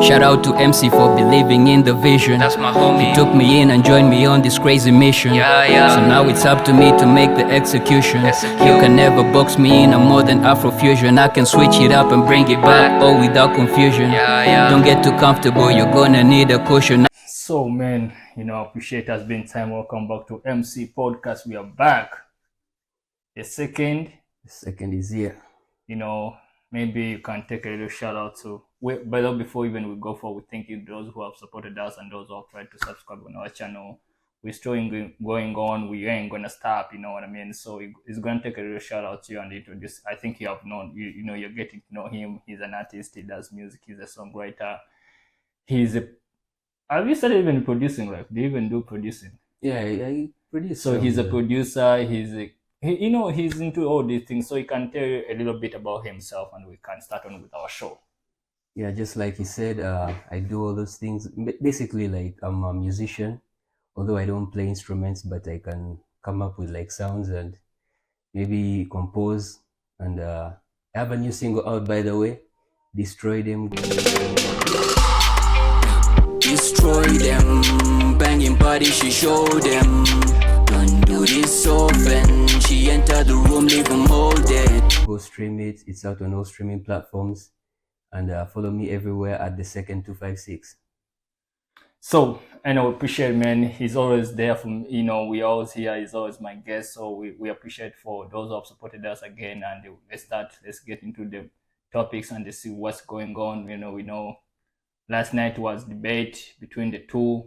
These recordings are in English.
Shout out to MC for believing in the vision. That's my homie. He took me in and joined me on this crazy mission. Yeah. So now it's up to me to make the execution. You can never box me in, I'm more than Afrofusion. I can switch it up and bring it back, all without confusion. Don't get too comfortable, you're gonna need a cushion. So man, appreciate it has been time. Welcome back to MC Podcast. We are back. The second is here. Maybe you can take a little shout out to. By the way, before even we go forward, thank you those who have supported us and those who have tried to subscribe on our channel. We're still going on. We ain't gonna stop. You know what I mean? So it's gonna take a little shout out to you and introduce. I think you have known. You're getting to know him. He's an artist. He does music. He's a songwriter. Have you started even producing? Like, do you even do producing? Yeah, I produce. So he's a producer. He's into all these things. So he can tell you a little bit about himself, and we can start on with our show. Yeah, just like he said, I do all those things. Basically, like I'm a musician, although I don't play instruments, but I can come up with like sounds and maybe compose. And I have a new single out, by the way, Destroy Them. Destroy them, banging body, she show them. Don't do this often. She entered the room, leave them all dead. Go stream it. It's out on all streaming platforms. And follow me everywhere at the second 256. So, I appreciate, man. He's always there from, we always here. He's always my guest. So we appreciate for those who have supported us again. And let's get into the topics and see what's going on. We know last night was debate between the two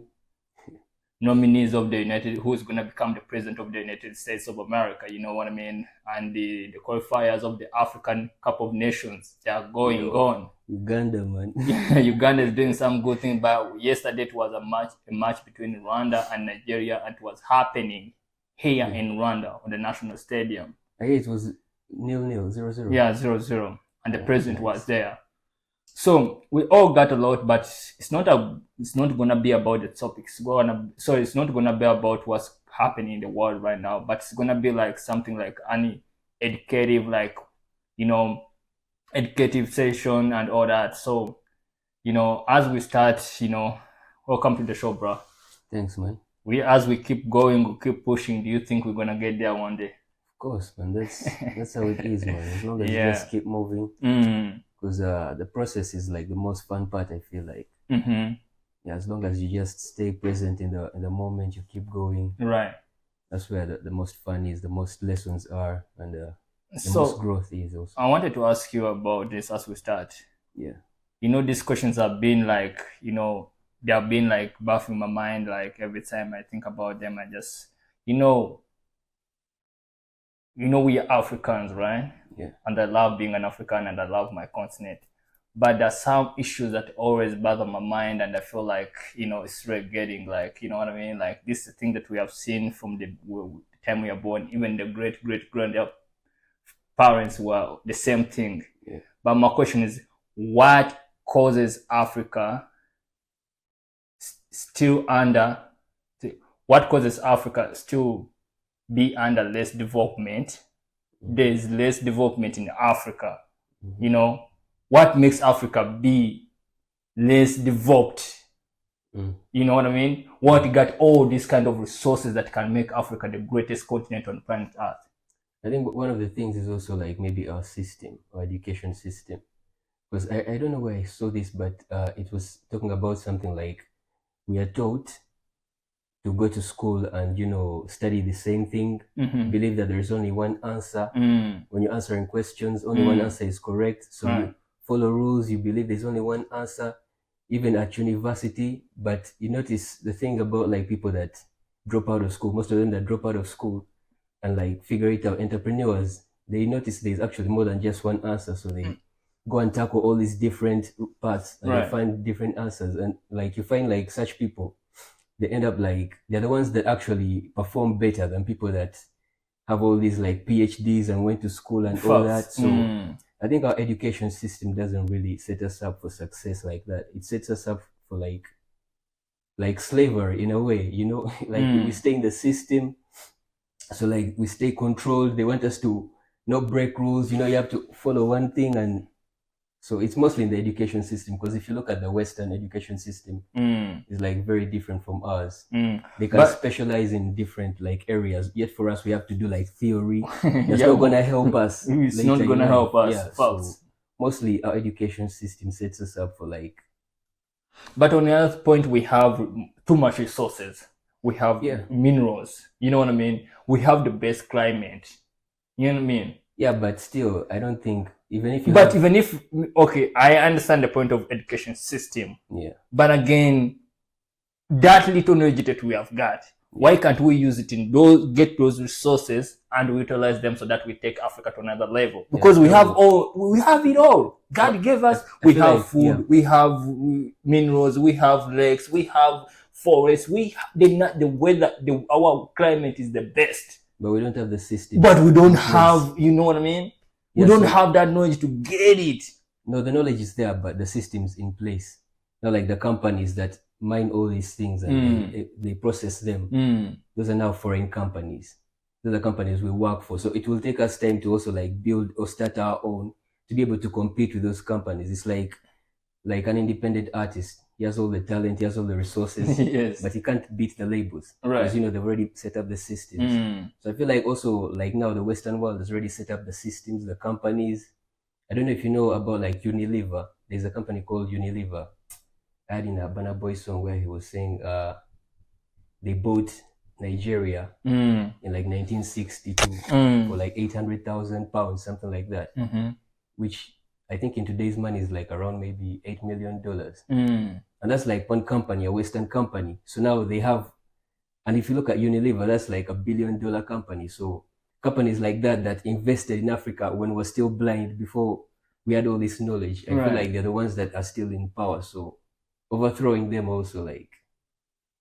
nominees of the who's going to become the president of the United States of America, you know what I mean? And the qualifiers of the African Cup of Nations, they are going on. Uganda, man. Uganda is doing some good thing, but yesterday it was a match between Rwanda and Nigeria, and it was happening here in Rwanda on the national stadium. It was 0-0. Yeah, 0-0, and the president was there. So we all got a lot, but it's not gonna be about the topics. It's not gonna be about what's happening in the world right now, but it's gonna be like something like any educative, educative session and all that. So, as we start, welcome to the show, bro. Thanks, man. As we keep going, we keep pushing. Do you think we're gonna get there one day? Of course, man. That's how it is, man. As long as you just keep moving. Because the process is like the most fun part, I feel like. Yeah, as long as you just stay present in the moment, you keep going. Right. That's where the most fun is, the most lessons are, and the most growth is also. I wanted to ask you about this as we start. Yeah. These questions have been like, they have been like baffling my mind. Like every time I think about them, I just, we are Africans, right? Yeah. And I love being an African and I love my continent. But there's some issues that always bother my mind, and I feel like, it's really getting like, you know what I mean? Like this is the thing that we have seen from the time we are born. Even the great-great-grandparents were the same thing. Yeah. But my question is, what causes Africa still be under less development? There's less development in Africa. What makes Africa be less developed? You know what I mean? What got all these kind of resources that can make Africa the greatest continent on planet Earth? I think one of the things is also like maybe our system, our education system. Because I don't know where I saw this, but it was talking about something like we are taught to go to school and, study the same thing, believe that there's only one answer. When you're answering questions, only one answer is correct. So you follow rules, you believe there's only one answer, even at university. But you notice the thing about like people that drop out of school, most of them that drop out of school and like figure it out, entrepreneurs, they notice there's actually more than just one answer. So they go and tackle all these different paths and they find different answers. And like you find like such people, they end up like, they're the ones that actually perform better than people that have all these like PhDs and went to school and all that. So I think our education system doesn't really set us up for success like that. It sets us up for like slavery in a way, we stay in the system. So like we stay controlled. They want us to not break rules. You have to follow one thing. And So it's mostly in the education system, because if you look at the Western education system, it's like very different from ours. They can specialize in different like areas. Yet for us, we have to do like theory. That's not gonna help us. It's not gonna help us. Yeah. So mostly our education system sets us up for like. But on the other point, we have too much resources. We have minerals. You know what I mean? We have the best climate. You know what I mean? Yeah, but still, I don't think even if okay, I understand the point of education system. Yeah. But again, that little knowledge that we have got, why can't we use it in get those resources and utilize them so that we take Africa to another level? Because we have it all. God gave us. We have food. We have minerals. We have lakes. We have forests. The weather. Our climate is the best. But we don't have the system. But we don't have. You know what I mean? We don't have that knowledge to get it. No, the knowledge is there, but the system's in place. Not like the companies that mine all these things and they process them. Those are now foreign companies. Those are companies we work for. So it will take us time to also like build or start our own to be able to compete with those companies. It's like an independent artist. He has all the talent, he has all the resources, yes, but he can't beat the labels. Right. Because, they've already set up the systems. So I feel like also like now the Western world has already set up the systems, the companies. I don't know if you know about like Unilever. There's a company called Unilever. I had in a Burna Boy song where he was saying they bought Nigeria in like 1962 for like 800,000 pounds, something like that, which I think in today's money is like around maybe $8 million. And that's like one company, a Western company. So now they have, and if you look at Unilever, that's like $1 billion company. So companies like that invested in Africa when we're still blind before we had all this knowledge. I feel like they're the ones that are still in power. So overthrowing them also, like,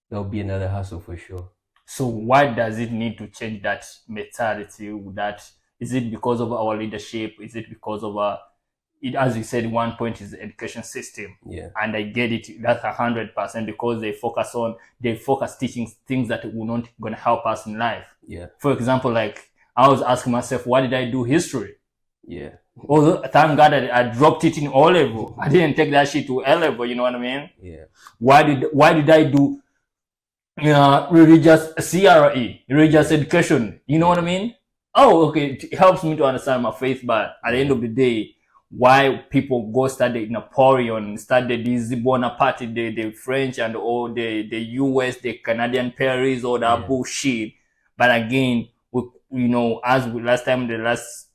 that'll be another hassle for sure. So why does it need to change that mentality? Is it because of our leadership? Is it because of as you said, one point is the education system. Yeah. And I get it. That's 100% because they focus teaching things that will not going to help us in life. Yeah. For example, like I was asking myself, why did I do history? Yeah. Although thank God I dropped it in O level. I didn't take that shit to L level. You know what I mean? Yeah. Why did I do religious CRE, religious education? You know what I mean? Oh, okay. It helps me to understand my faith, but at the end of the day, why people go study Napoleon, study this Bonaparte, the French and all the US, the Canadian Paris, all that bullshit. But again, last time, the last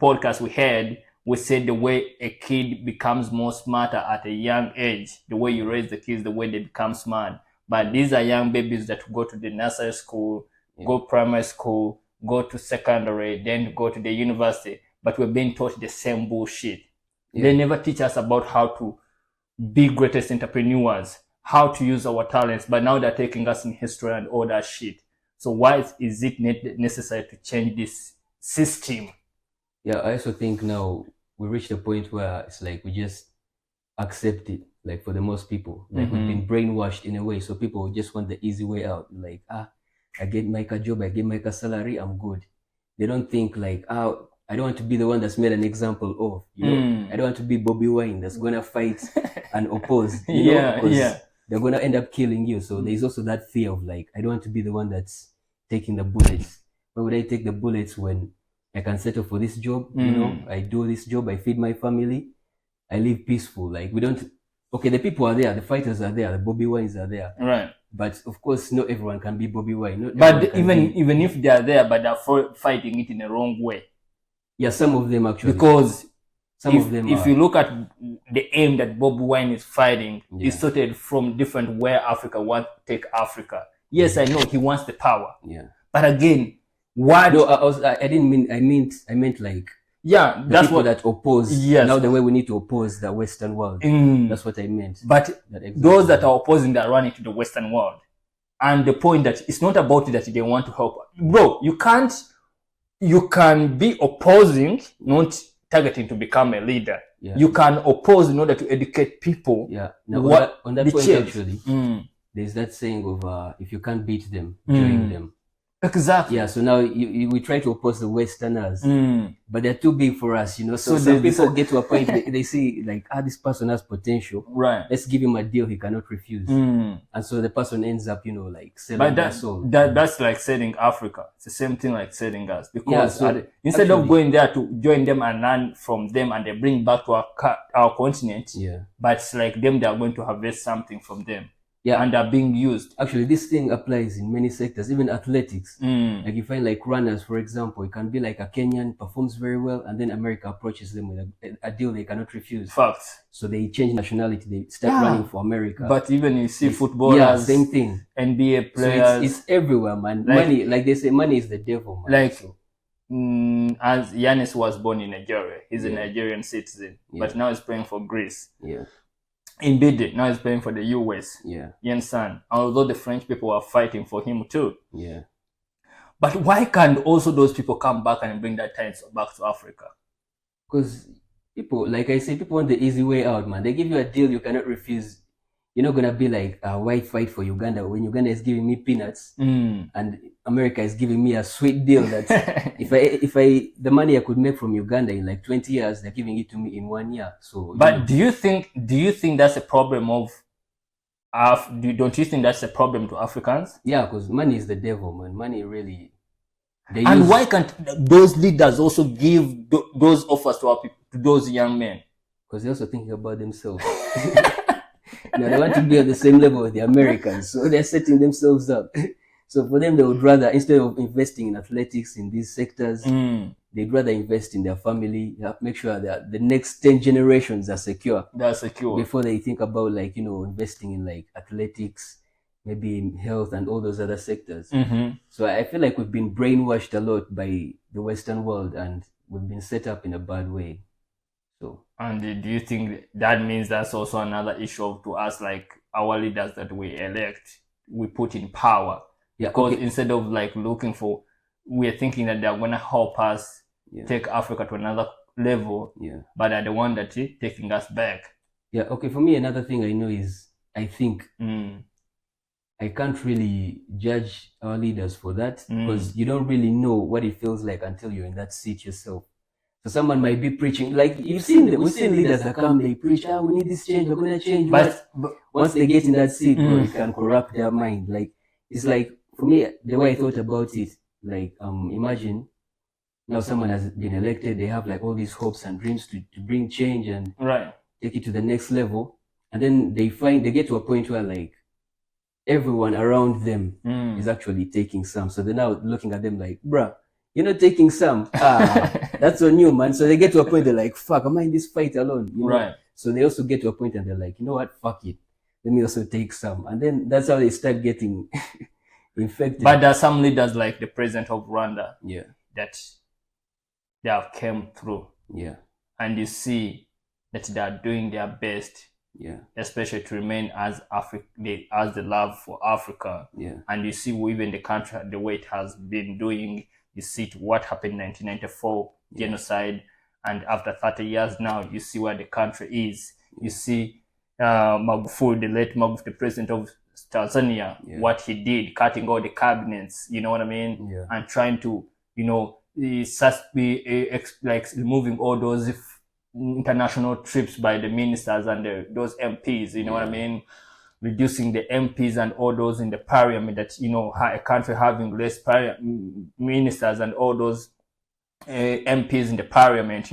podcast we had, we said the way a kid becomes more smarter at a young age, the way you raise the kids, the way they become smart. But these are young babies that go to the nursery school, go primary school, go to secondary, then go to the university. But we're being taught the same bullshit. Yeah. They never teach us about how to be greatest entrepreneurs, how to use our talents, but now they're taking us in history and all that shit. So why is it necessary to change this system? Yeah, I also think now we reached a point where it's like we just accept it, like for the most people. Like we've been brainwashed in a way, so people just want the easy way out. Like, I get a job, I get a salary, I'm good. They don't think like, I don't want to be the one that's made an example of, I don't want to be Bobby Wine that's going to fight and oppose, because they're going to end up killing you. So there's also that fear of like, I don't want to be the one that's taking the bullets. Why would I take the bullets when I can settle for this job? I do this job, I feed my family, I live peaceful. Like the people are there, the fighters are there, the Bobby Wines are there. Right. But of course, not everyone can be Bobby Wine. But even if they are there, but they're fighting it in the wrong way. Yeah, some of them actually. Because if you look at the aim that Bob Wine is fighting, it started from different where Africa wants to take Africa. Yes, I know he wants the power. Yeah. But again, why? No, I didn't mean. I meant like. Yeah, that's what that oppose. Yes. Now the way we need to oppose the Western world. That's what I meant. But those that are opposing, that run into the Western world, and the point that it's not about that they want to help. Bro, you can be opposing, not targeting to become a leader. Yeah. You can oppose in order to educate people. Yeah. Now, on that point, actually, there's that saying of if you can't beat them, join them. Exactly. Yeah, so now we try to oppose the Westerners, but they're too big for us, you know. So So some they people said- get to a point they see like, this person has potential. Right. Let's give him a deal he cannot refuse. And so the person ends up, you know, like selling But their soul. that's like selling Africa. It's the same thing like selling us. Because so instead of actually- going there to join them and learn from them and they bring back to our continent, Yeah. but it's like them, they are going to harvest something from them. Yeah. And are being used. Actually, this thing applies in many sectors, even athletics. Like you find like runners, for example, it can be like a Kenyan performs very well, and then America approaches them with a deal they cannot refuse. Facts. So they change nationality, they start running for America. But even you see footballers, yeah, same thing. NBA players. So it's everywhere, man. Money, like they say, money is the devil, man. Like, so. As Giannis was born in Nigeria, he's a Nigerian citizen, but now he's playing for Greece. Yeah. Embiid now he's playing for the US. Yeah. You understand? Although the French people are fighting for him too. Yeah. But why can't also those people come back and bring that talent back to Africa? Because people, like I say, people want the easy way out, man. They give you a deal you cannot refuse. You're not gonna be like, why fight for Uganda when Uganda is giving me peanuts and America is giving me a sweet deal that if the money I could make from Uganda in like 20 years, they're giving it to me in 1 year. So, but do you think that's a problem of? Don't you think that's a problem to Africans? Yeah, because money is the devil, man. Money really. And why can't those leaders also give those offers to those young men? Because they're also thinking about themselves. They want to be on the same level with the Americans, so they're setting themselves up. So for them, they would rather, instead of investing in athletics in these sectors, they'd rather invest in their family, make sure that the next 10 generations are secure. They're secure. Before they think about like, investing in like athletics, maybe in health and all those other sectors. So I feel like we've been brainwashed a lot by the Western world and we've been set up in a bad way. So. And do you think that means that's also another issue to us, like our leaders that we elect, we put in power? Yeah, because instead of like looking for, we're thinking that they're going to help us take Africa to another level, but they're the one that is taking us back. Yeah, okay, for me, another thing I know is, I think I can't really judge our leaders for that because you don't really know what it feels like until you're in that seat yourself. So someone might be preaching, like we've seen leaders that come, they preach, we need this change, we're going to change. But once they get in that seat, it can corrupt their mind. Like, it's like, for me, the way I thought about it, like, imagine now someone has been elected, they have like all these hopes and dreams to bring change and take it to the next level. And then they get to a point where like everyone around them is actually taking some. So they're now looking at them like, bruh, you're not taking some. That's on you, man. So they get to a point, they're like, fuck, am I in this fight alone? You know? So they also get to a point and they're like, you know what, fuck it. Let me also take some. And then that's how they start getting infected. But there are some leaders like the president of Rwanda that they have came through. Yeah. And you see that they are doing their best. Yeah. Especially to remain as the love for Africa. Yeah. And you see even the country, the way it has been doing. You see what happened in 1994 genocide, and after 30 years now, you see where the country is. You see Magufuli, the late Magufuli, the president of Tanzania, what he did, cutting all the cabinets, you know what I mean, and trying to, like removing all those international trips by the ministers and those MPs, you know what I mean. Reducing the MPs and all those in the parliament that, a country having less ministers and all those MPs in the parliament,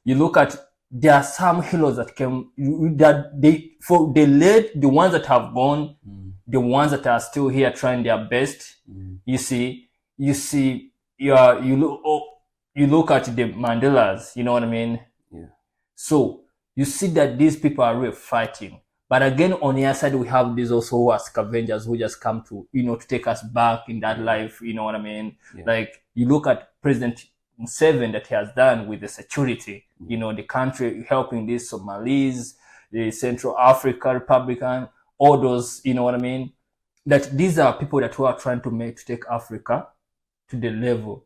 You look at, there are some heroes that came, that they led the ones that have gone, the ones that are still here trying their best. You look at the Mandelas, you know what I mean? Yeah. So you see that these people are really fighting. But again, on the other side, we have these also who are scavengers who just come to, to take us back in that life. You know what I mean? Yeah. Like, you look at President Museveni that he has done with the security, the country helping these Somalis, the Central Africa Republican, all those, you know what I mean? That these are people that who are trying to take Africa to the level.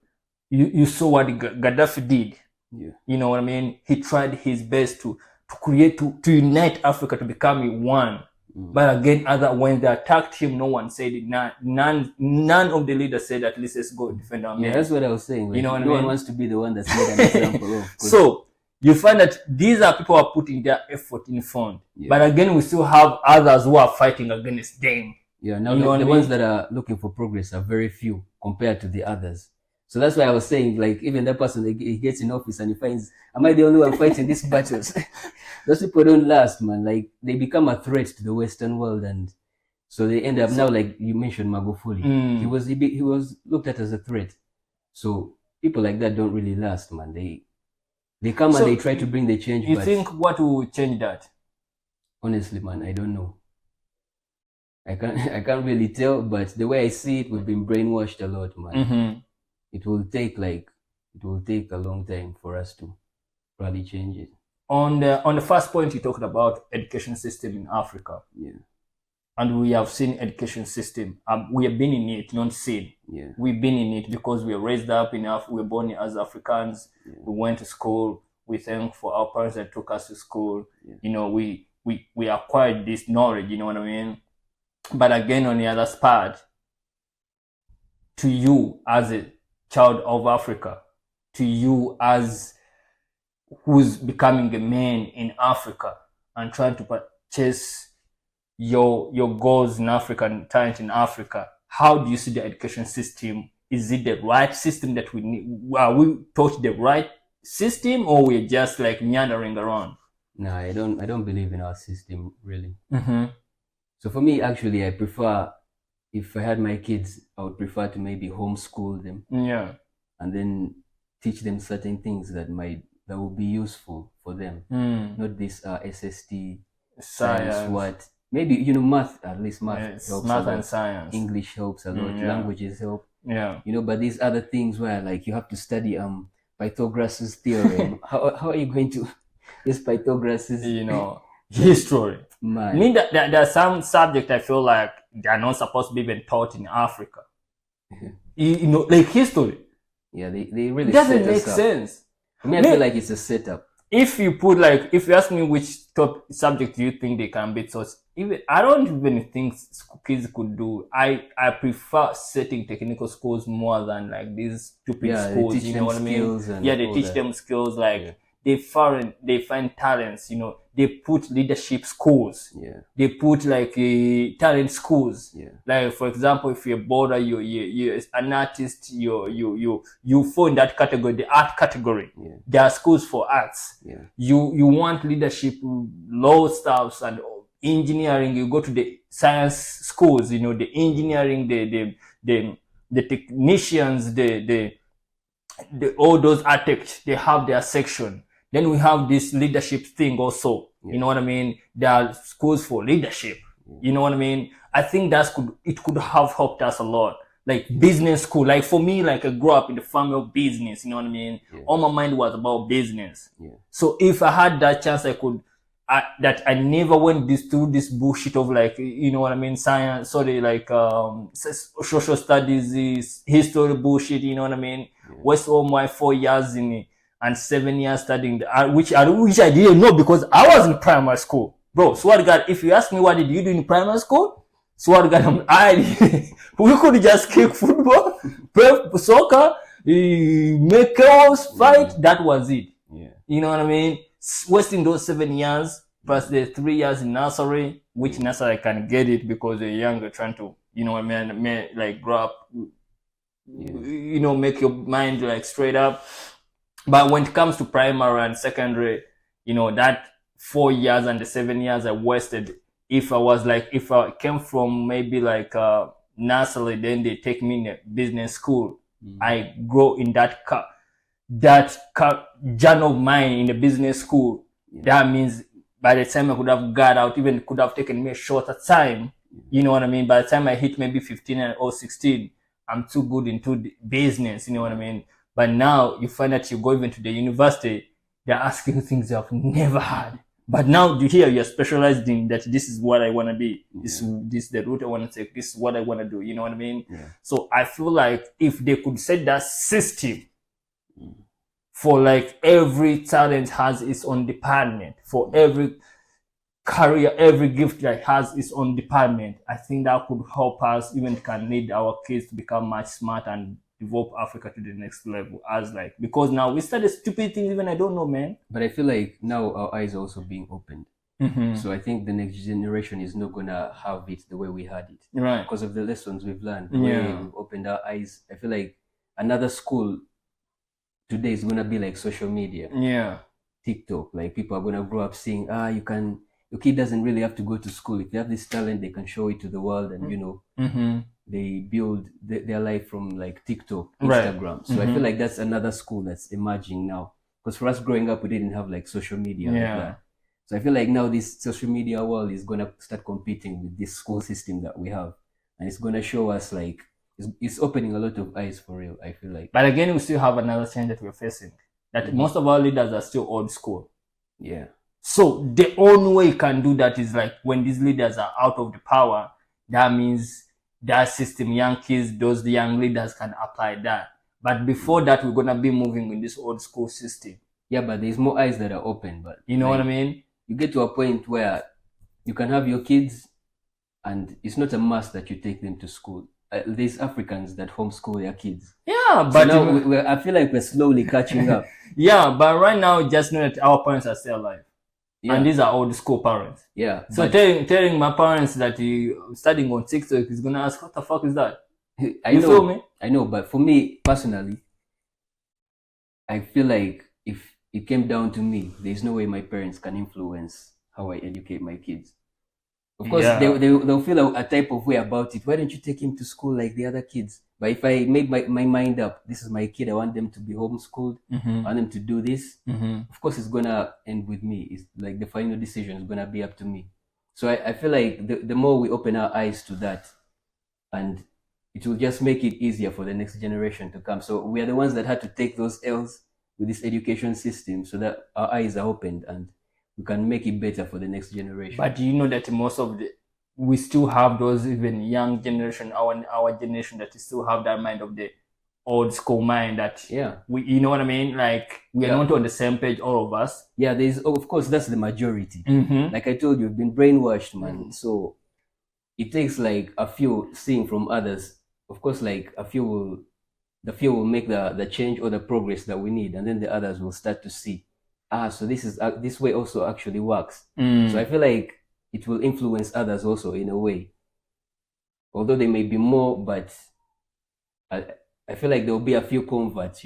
You saw what Gaddafi did. Yeah. You know what I mean? He tried his best to unite Africa to become one. But again, when they attacked him, no one said it. None of the leaders said, at least let's go defend our men. Yeah, that's what I was saying. Like, You know what I no one mean? wants to be the one that's made an example of. 'cause- So you find that these are people who are putting their effort in front. Yeah. But again, we still have others who are fighting against them. Yeah, now You know what the I ones mean? that are looking for progress are very few compared to the others. So that's why I was saying, like, even that person, he gets in office and he finds, am I the only one fighting these battles? Those people don't last, man. Like, they become a threat to the Western world, and so they end up now, like you mentioned, Magufuli. He was looked at as a threat. So people like that don't really last, man. They come So and they try to bring the change. You but think what will change that? honestly, man, I don't know. I can't really tell, but the way I see it, we've been brainwashed a lot, man. It will take a long time for us to probably change it. On the first point, you talked about education system in Africa. Yeah. And we have seen education system. We have been in it, not seen. Yeah. We've been in it because we were raised up in Africa. We were born as Africans. Yeah. We went to school. We thank for our parents that took us to school. Yeah. You know, we acquired this knowledge. You know what I mean? But again, on the other part, to you as a child of Africa, to you as who's becoming a man in Africa and trying to chase your goals in Africa and talent in Africa, how do you see the education system? Is it the right system that we need? Are we taught the right system, or we're just like meandering around? No, I don't believe in our system, really. So for me, actually, I prefer, if I had my kids, I would prefer to maybe homeschool them. Yeah. And then teach them certain things that will be useful for them. Not this SST, science, what. Maybe, math, at least math helps math a lot. And science. English helps a lot. Yeah. Languages help. Yeah. But these other things where, like, you have to study Pythagoras' theorem. How are you going to use Pythagoras' history? Man. I mean, there are some subjects I feel like they are not supposed to be even taught in Africa. Like history. Yeah, they really it doesn't set make us up. sense. I mean, I feel like it's a setup. If you ask me which top subject do you think they can be taught, I don't even think kids could do. I prefer setting technical schools more than like these stupid schools. They teach them skills. Yeah, they teach them skills. Like they find talents. They put leadership schools. Yeah. They put like talent schools. Yeah. Like for example, if you're a border, you're an artist. You fall in that category, the art category. Yeah. There are schools for arts. Yeah. You want leadership, law stuffs and engineering. You go to the science schools. The engineering, the technicians, the all those architects. They have their section. Then we have this leadership thing also. Yeah. You know what I mean? There are schools for leadership. Yeah. You know what I mean? I think it could have helped us a lot. Like business school. Like for me, like I grew up in the family of business. You know what I mean? Yeah. All my mind was about business. Yeah. So if I had that chance, I never went through this bullshit of like, you know what I mean? Science, social studies, history bullshit. You know what I mean? Yeah. Waste all my 4 years and 7 years studying, which I didn't know because I was in primary school. Bro, swear to God, if you ask me what did you do in primary school, swear to God, we could just kick football, play soccer, make chaos, fight, that was it. Yeah. You know what I mean? Wasting those 7 years, plus the 3 years in nursery, which nursery I can get it because they're younger, trying to, you know what I mean, like grow up, make your mind like straight up. But when it comes to primary and secondary, that 4 years and the 7 years I wasted, if I came from maybe like nursery, then they take me in a business school. I grow in that journey of mine in the business school. Yeah. That means by the time I could have got out, even could have taken me a shorter time. You know what I mean? By the time I hit maybe 15 or 16, I'm too good into the business. You know what I mean? But now you find that you go even to the university, they're asking things you have never had. But now you're specialized in that. This is what I want to be. This is the route I want to take. This is what I want to do. You know what I mean? Yeah. So I feel like if they could set that system for like every talent has its own department, for every career, every gift that has its own department. I think that could help us, even can lead our kids to become much smarter and develop Africa to the next level. As like, because now we started stupid things, even I don't know, man. But I feel like now our eyes are also being opened. Mm-hmm. So I think the next generation is not gonna have it the way we had it. Right. Because of the lessons we've learned, the way we've opened our eyes. I feel like another school today is gonna be like social media. Yeah. TikTok. Like people are gonna grow up seeing, your kid doesn't really have to go to school. If they have this talent, they can show it to the world, and they build their life from like TikTok, Instagram. Right. So I feel like that's another school that's emerging now. Because for us growing up, we didn't have like social media like that. So I feel like now this social media world is gonna start competing with this school system that we have, and it's gonna show us like it's opening a lot of eyes for real. I feel like. But again, we still have another change that we're facing. That most of our leaders are still old school. Yeah. So the only way you can do that is like when these leaders are out of the power, that means that system, young kids, those young leaders can apply that. But before that, we're gonna be moving in this old school system. Yeah, but there's more eyes that are open. But you know what I mean? You get to a point where you can have your kids, and it's not a must that you take them to school. There's Africans that homeschool their kids. Yeah, but so now I feel like we're slowly catching up. Yeah, but right now, just know that our parents are still alive. Yeah. And these are old school parents. Yeah. So telling my parents that you studying on TikTok is gonna ask, what the fuck is that? You feel me? I know, but for me personally, I feel like if it came down to me, there's no way my parents can influence how I educate my kids. Of course, they'll feel a type of way about it. Why don't you take him to school like the other kids? But if I make my mind up, this is my kid, I want them to be homeschooled, I want them to do this, of course it's gonna end with me. It's like the final decision is gonna be up to me. So I feel like the more we open our eyes to that, and it will just make it easier for the next generation to come. So we are the ones that had to take those L's with this education system so that our eyes are opened and we can make it better for the next generation. But do you know that we still have those even young generation, our generation, that still have that mind of the old school mind that we, you know what I mean? Like we are not on the same page, all of us. Yeah, of course that's the majority. Like I told you, we've been brainwashed, man. So it takes like a few seeing from others. Of course, like the few will make the change or the progress that we need, and then the others will start to see. So this way also actually works. So I feel like it will influence others also in a way. Although they may be more, but I feel like there will be a few converts,